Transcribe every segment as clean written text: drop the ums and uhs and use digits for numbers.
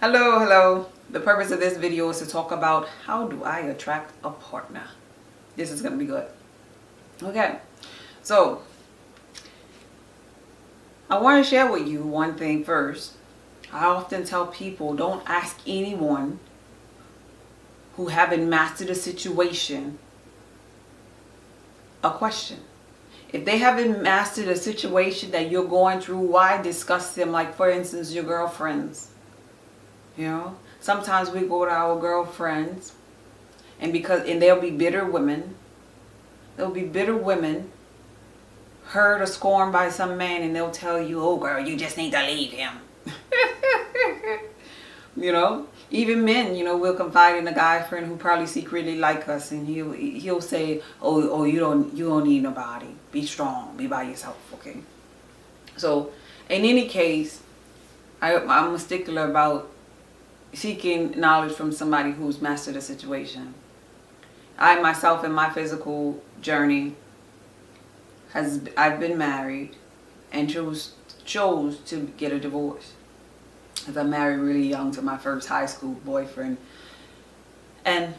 Hello. The purpose of this video is to talk about how do I attract a partner. This is going to be good. Okay, so I want to share with you one thing first. I often tell people don't ask anyone who haven't mastered a situation a question. If they haven't mastered a situation that you're going through, why discuss them? Like, for instance, your girlfriends. You know, sometimes we go to our girlfriends and they'll be bitter women. There'll be bitter women hurt or scorned by some man, and they'll tell you, oh girl, you just need to leave him. You know, even men, we'll confide in a guy friend who probably secretly like us, and he'll say, oh you don't need nobody. Be strong, be by yourself, okay? So in any case, I'm a stickler about seeking knowledge from somebody who's mastered a situation. I myself, in my physical journey, I've been married and chose to get a divorce. As I married really young to my first high school boyfriend. And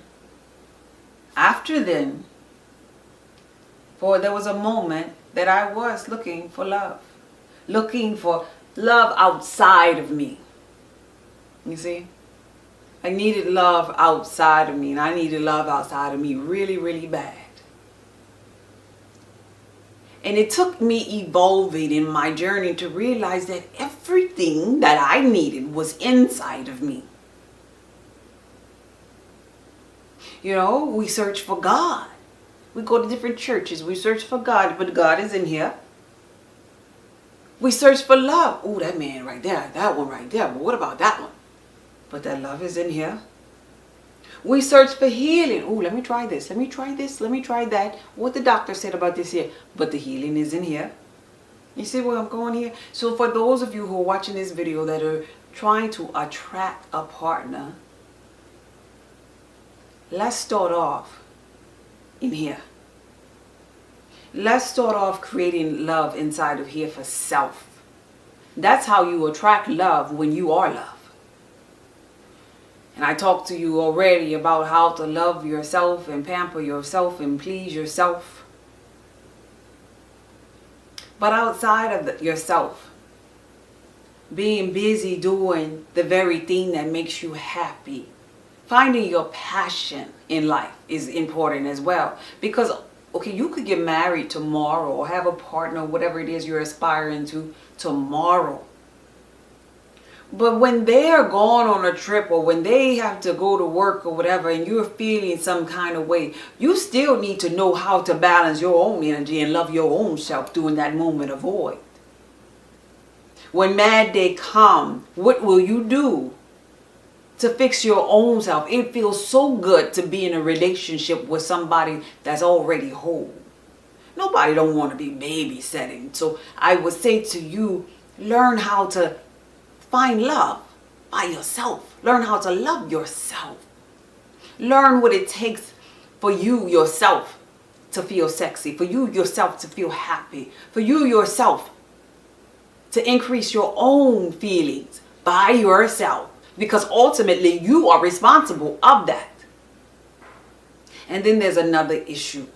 after then, there was a moment that I was looking for love. Looking for love outside of me. You see? I needed love outside of me, and I needed love outside of me really, really bad. And it took me evolving in my journey to realize that everything that I needed was inside of me. You know, we search for God. We go to different churches. We search for God, but God is in here. We search for love. Oh, that man right there, that one right there. But what about that one? But that love is in here. We search for healing. Oh, let me try this. Let me try this. Let me try that. What the doctor said about this here. But the healing is in here. You see where I'm going here? So for those of you who are watching this video that are trying to attract a partner, let's start off in here. Let's start off creating love inside of here for self. That's how you attract love, when you are love. And I talked to you already about how to love yourself and pamper yourself and please yourself. But outside of yourself, being busy doing the very thing that makes you happy, finding your passion in life is important as well. Because, okay, you could get married tomorrow or have a partner, whatever it is you're aspiring to, tomorrow. But when they are gone on a trip, or when they have to go to work or whatever, and you're feeling some kind of way, you still need to know how to balance your own energy and love your own self during that moment of void. When mad day come, what will you do to fix your own self? It feels so good to be in a relationship with somebody that's already whole. Nobody don't want to be babysitting. So I would say to you, learn how to find love by yourself. Learn how to love yourself. Learn what it takes for you yourself to feel sexy, for you yourself to feel happy, for you yourself to increase your own feelings by yourself, because ultimately you are responsible of that. And then there's another issue.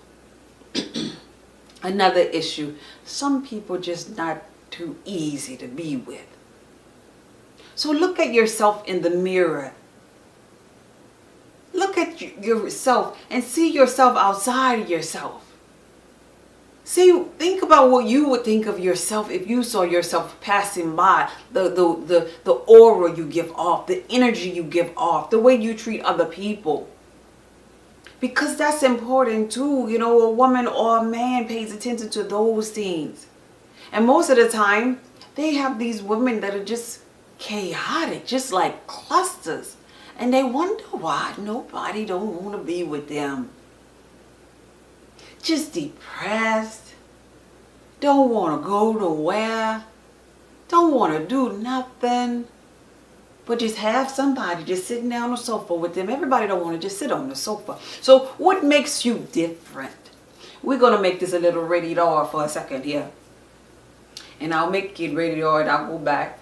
Another issue. Some people just not too easy to be with. So look at yourself in the mirror. Look at yourself and see yourself outside of yourself. Think about what you would think of yourself if you saw yourself passing by. The aura you give off, the energy you give off, the way you treat other people. Because that's important too. You know, a woman or a man pays attention to those things. And most of the time, they have these women that are just chaotic, just like clusters, and they wonder why nobody don't want to be with them. Just depressed, don't want to go nowhere, don't want to do nothing, but just have somebody just sitting down on the sofa with them. Everybody don't want to just sit on the sofa. So what makes you different? We're going to make this a little rated R for a second here, and I'll make it rated R and I'll go back.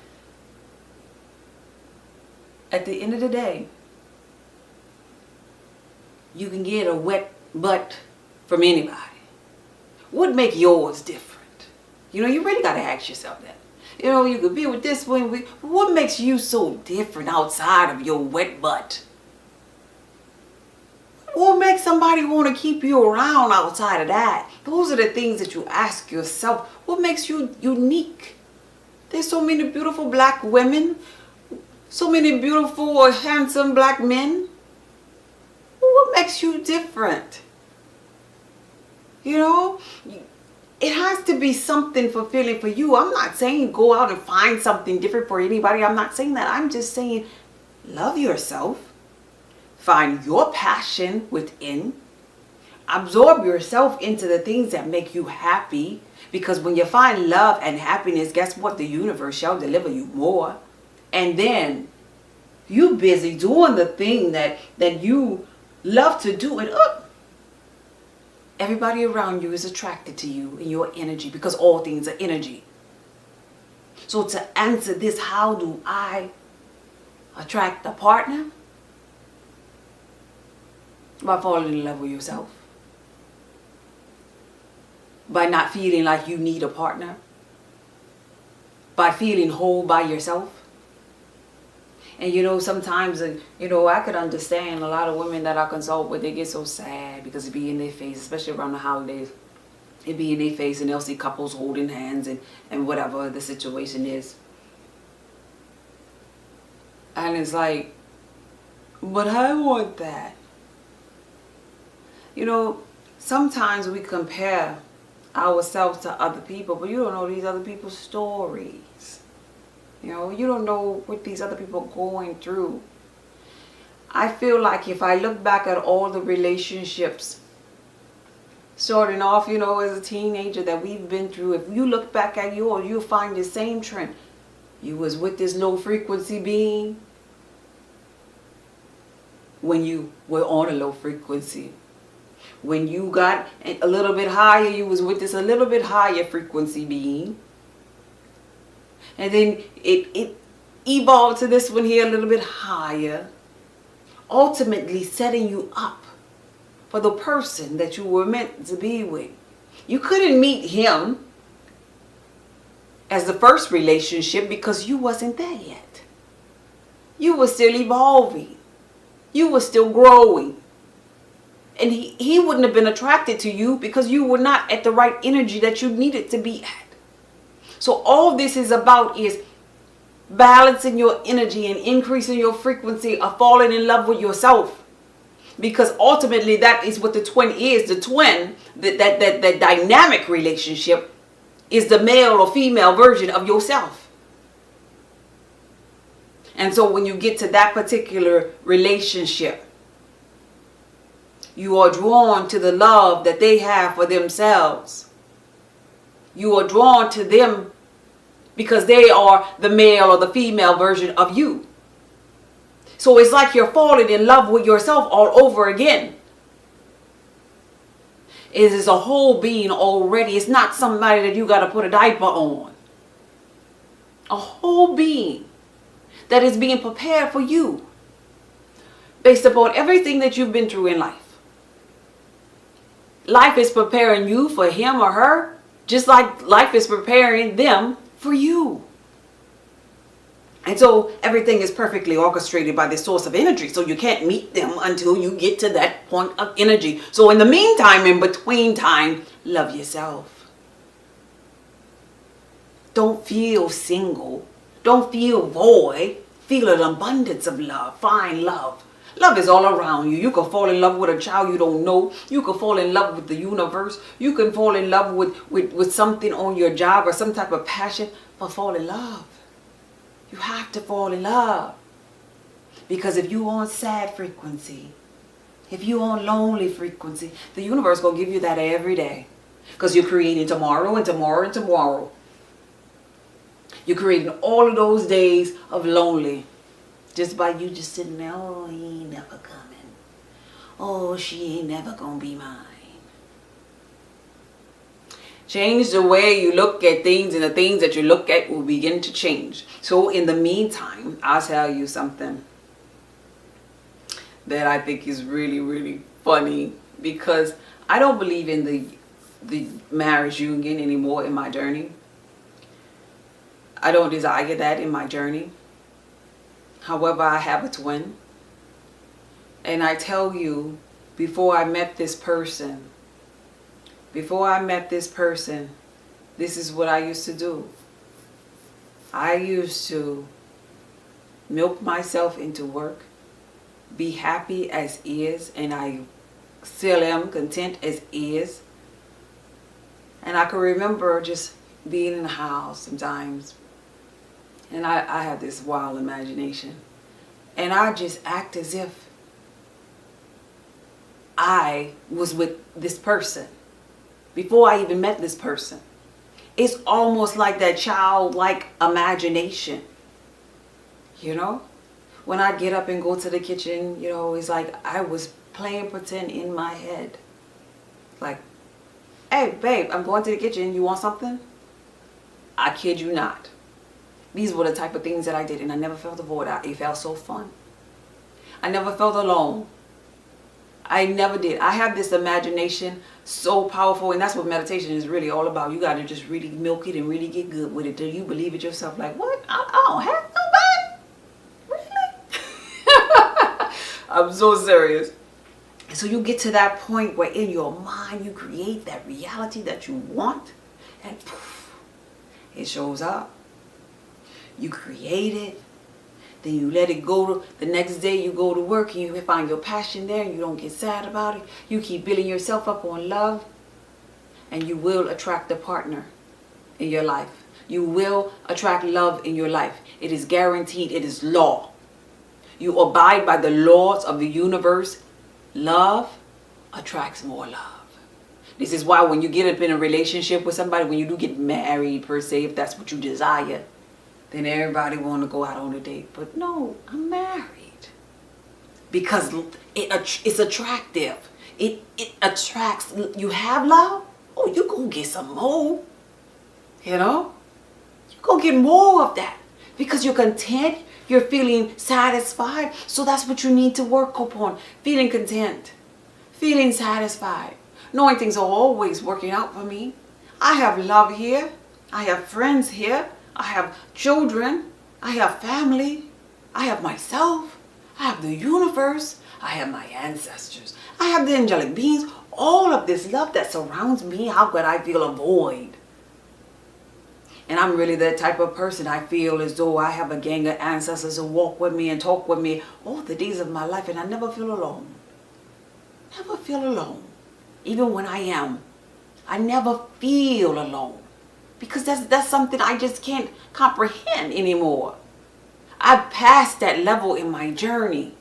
at the end of the day, you can get a wet butt from anybody. What make yours different? You know, you really got to ask yourself that. You know, you could be with this one. What makes you so different outside of your wet butt? What makes somebody want to keep you around outside of that? Those are the things that you ask yourself. What makes you unique? There's so many beautiful black women. So many beautiful or handsome black men. What makes you different? You know, it has to be something fulfilling for you. I'm not saying go out and find something different for anybody. I'm not saying that. I'm just saying love yourself. Find your passion within. Absorb yourself into the things that make you happy. Because when you find love and happiness, guess what? The universe shall deliver you more. And then you busy doing the thing that you love to do, and everybody around you is attracted to you and your energy, because all things are energy. So to answer this, how do I attract a partner? By falling in love with yourself. By not feeling like you need a partner. By feeling whole by yourself. And you know, sometimes, you know, I could understand a lot of women that I consult with, they get so sad because it be in their face, especially around the holidays. It be in their face and they'll see couples holding hands and whatever the situation is. And it's like, but I want that. You know, sometimes we compare ourselves to other people, but you don't know these other people's stories. You know, you don't know what these other people are going through. I feel like if I look back at all the relationships, starting off, you know, as a teenager that we've been through, if you look back at yours, you'll find the same trend. You was with this low frequency being when you were on a low frequency. When you got a little bit higher, you was with this a little bit higher frequency being. And then it evolved to this one here a little bit higher. Ultimately setting you up for the person that you were meant to be with. You couldn't meet him as the first relationship because you wasn't there yet. You were still evolving. You were still growing. And he wouldn't have been attracted to you because you were not at the right energy that you needed to be at. So all this is about is balancing your energy and increasing your frequency of falling in love with yourself. Because ultimately that is what the twin is. The twin, that dynamic relationship, is the male or female version of yourself. And so when you get to that particular relationship, you are drawn to the love that they have for themselves. You are drawn to them because they are the male or the female version of you. So it's like you're falling in love with yourself all over again. It is a whole being already. It's not somebody that you got to put a diaper on. A whole being that is being prepared for you based upon everything that you've been through in life. Life is preparing you for him or her, just like life is preparing them for you. And so everything is perfectly orchestrated by the source of energy. So you can't meet them until you get to that point of energy. So in the meantime, in between time, love yourself. Don't feel single. Don't feel void. Feel an abundance of love. Find love. Love is all around you. You can fall in love with a child you don't know. You can fall in love with the universe. You can fall in love with something on your job or some type of passion. But fall in love. You have to fall in love. Because if you on sad frequency, if you on lonely frequency, the universe going to give you that every day. Because you're creating tomorrow and tomorrow and tomorrow. You're creating all of those days of lonely. Just by you just sitting there, oh, he ain't never coming. Oh, she ain't never gonna be mine. Change the way you look at things, and the things that you look at will begin to change. So in the meantime, I'll tell you something. that I think is really, really funny, because I don't believe in the marriage union anymore in my journey. I don't desire that in my journey. However, I have a twin. And I tell you, before I met this person, this is what I used to do. I used to milk myself into work, be happy as is, and I still am content as is. And I can remember just being in the house sometimes, and I had this wild imagination, and I just act as if I was with this person before I even met this person. It's almost like that childlike imagination, you know? When I get up and go to the kitchen, you know, it's like I was playing pretend in my head. Like, hey, babe, I'm going to the kitchen. You want something? I kid you not. These were the type of things that I did, and I never felt a void. It felt so fun. I never felt alone. I never did. I have this imagination so powerful, and that's what meditation is really all about. You got to just really milk it and really get good with it till you believe it yourself. Like, what? I don't have nobody? Really? I'm so serious. So you get to that point where in your mind you create that reality that you want, and poof, it shows up. You create it. Then you let it go. The next day you go to work and you find your passion there and you don't get sad about it. You keep building yourself up on love, and you will attract a partner in your life. You will attract love in your life. It is guaranteed. It is law. You abide by the laws of the universe. Love attracts more love. This is why when you get up in a relationship with somebody, when you do get married per se, if that's what you desire, then everybody want to go out on a date. But no, I'm married. Because it's attractive. It attracts. You have love? Oh, you go get some more. You know? You go get more of that. Because you're content. You're feeling satisfied. So that's what you need to work upon. Feeling content. Feeling satisfied. Knowing things are always working out for me. I have love here. I have friends here. I have children, I have family, I have myself, I have the universe, I have my ancestors, I have the angelic beings, all of this love that surrounds me. How could I feel a void? And I'm really that type of person. I feel as though I have a gang of ancestors who walk with me and talk with me all the days of my life, and I never feel alone. Never feel alone. Even when I am, I never feel alone. Because that's something I just can't comprehend anymore. I've passed that level in my journey.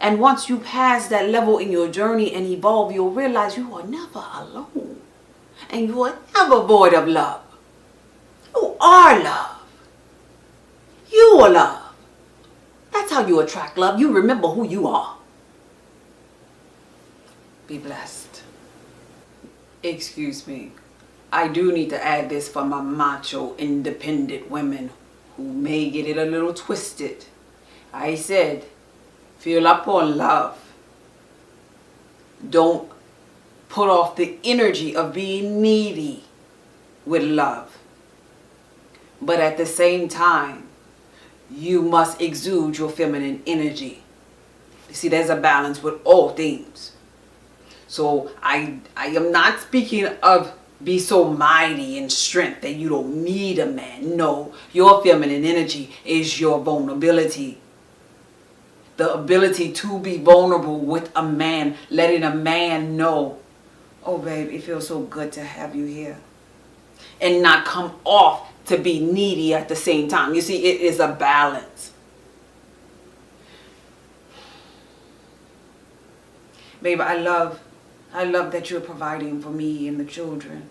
And once you pass that level in your journey and evolve, you'll realize you are never alone. And you are never void of love. You are love. You are love. That's how you attract love. You remember who you are. Be blessed. Excuse me. I do need to add this for my macho, independent women who may get it a little twisted. I said, feel up on love. Don't put off the energy of being needy with love. But at the same time, you must exude your feminine energy. You see, there's a balance with all things. So I am not speaking of be so mighty in strength that you don't need a man. No, your feminine energy is your vulnerability. The ability to be vulnerable with a man, letting a man know, oh babe, it feels so good to have you here. And not come off to be needy at the same time. You see, it is a balance. Babe, I love that you're providing for me and the children.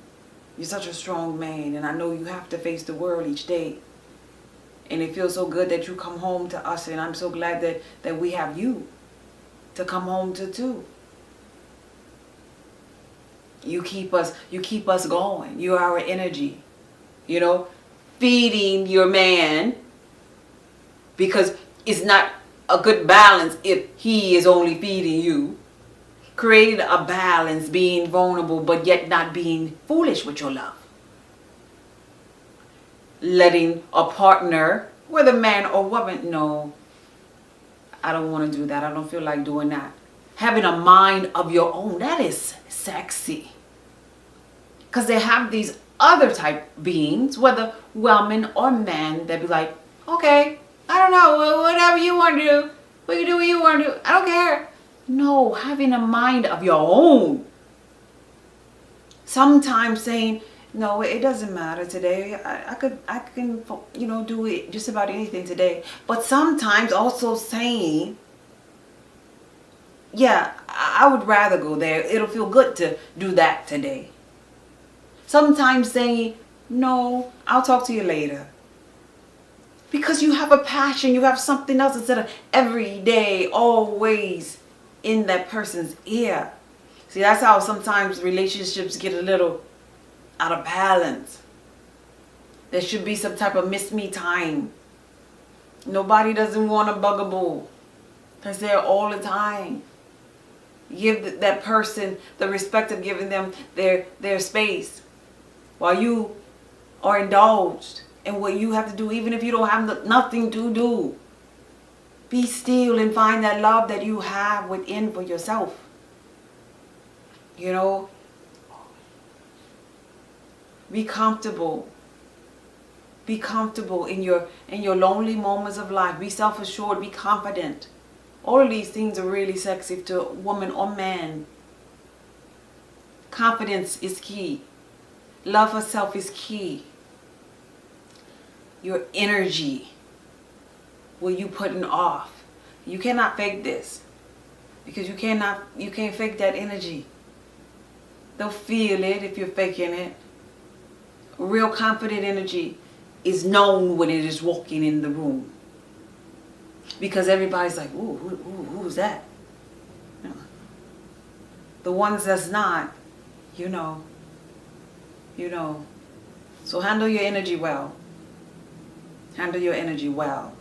You're such a strong man, and I know you have to face the world each day. And it feels so good that you come home to us, and I'm so glad that we have you to come home to too. You keep us going. You're our energy. You know, feeding your man, because it's not a good balance if he is only feeding you. Creating a balance, being vulnerable, but yet not being foolish with your love. Letting a partner, whether man or woman, know, I don't want to do that. I don't feel like doing that. Having a mind of your own, that is sexy. Because they have these other type beings, whether women or men, that be like, okay, I don't know, whatever you want to do, what you do what you want to do, I don't care. No, having a mind of your own. Sometimes saying, no, it doesn't matter today. I can, do it just about anything today. But sometimes also saying, yeah, I would rather go there. It'll feel good to do that today. Sometimes saying, no, I'll talk to you later. Because you have a passion, you have something else instead of every day, always in that person's ear. See, that's how sometimes relationships get a little out of balance. There should be some type of miss me time. Nobody doesn't want a bugaboo that's there all the time. Give that person the respect of giving them their space while you are indulged in what you have to do, even if you don't have nothing to do. Be still and find that love that you have within for yourself. Be comfortable. Be comfortable in your lonely moments of life. Be self-assured. Be confident. All of these things are really sexy to a woman or man. Confidence is key. Love for self is key. Your energy, what you putting off. You cannot fake this. Because you can't fake that energy. They'll feel it if you're faking it. Real confident energy is known when it is walking in the room. Because everybody's like, ooh, who's that? The ones that's not, you know. So handle your energy well. Handle your energy well.